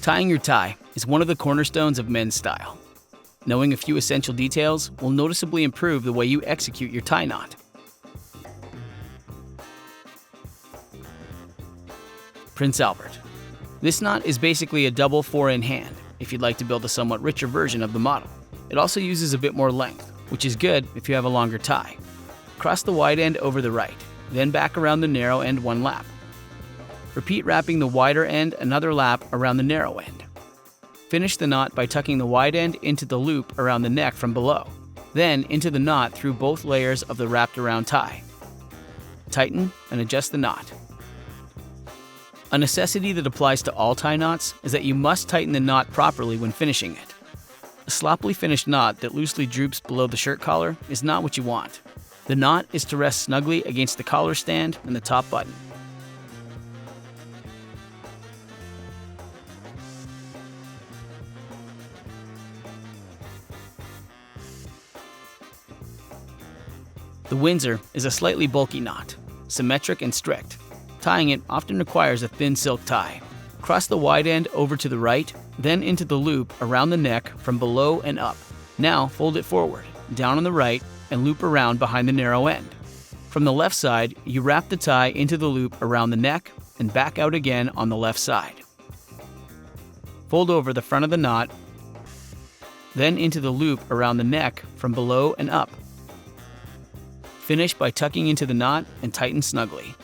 Tying your tie is one of the cornerstones of men's style. Knowing a few essential details will noticeably improve the way you execute your tie knot. Prince Albert. This knot is basically a double 4-in hand if you'd like to build a somewhat richer version of the model. It also uses a bit more length, which is good if you have a longer tie. Cross the wide end over the right, then back around the narrow end 1 lap. Repeat wrapping the wider end another lap around the narrow end. Finish the knot by tucking the wide end into the loop around the neck from below, then into the knot through both layers of the wrapped around tie. Tighten and adjust the knot. A necessity that applies to all tie knots is that you must tighten the knot properly when finishing it. A sloppily finished knot that loosely droops below the shirt collar is not what you want. The knot is to rest snugly against the collar stand and the top button. The Windsor is a slightly bulky knot, symmetric and strict. Tying it often requires a thin silk tie. Cross the wide end over to the right, then into the loop around the neck from below and up. Now fold it forward, down on the right, and loop around behind the narrow end. From the left side, you wrap the tie into the loop around the neck and back out again on the left side. Fold over the front of the knot, then into the loop around the neck from below and up. Finish by tucking into the knot and tighten snugly.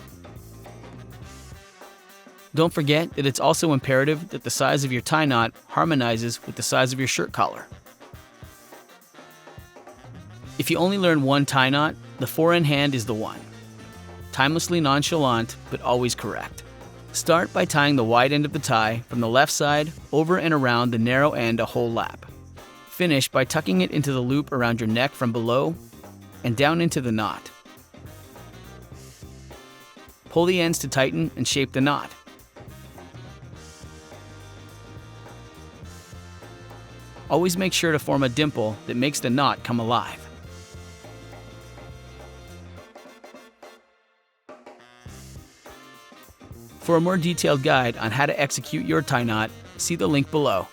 Don't forget that it's also imperative that the size of your tie knot harmonizes with the size of your shirt collar. If you only learn one tie knot, the 4-in hand is the one. Timelessly nonchalant, but always correct. Start by tying the wide end of the tie from the left side over and around the narrow end a whole lap. Finish by tucking it into the loop around your neck from below and down into the knot. Pull the ends to tighten and shape the knot. Always make sure to form a dimple that makes the knot come alive. For a more detailed guide on how to execute your tie knot, see the link below.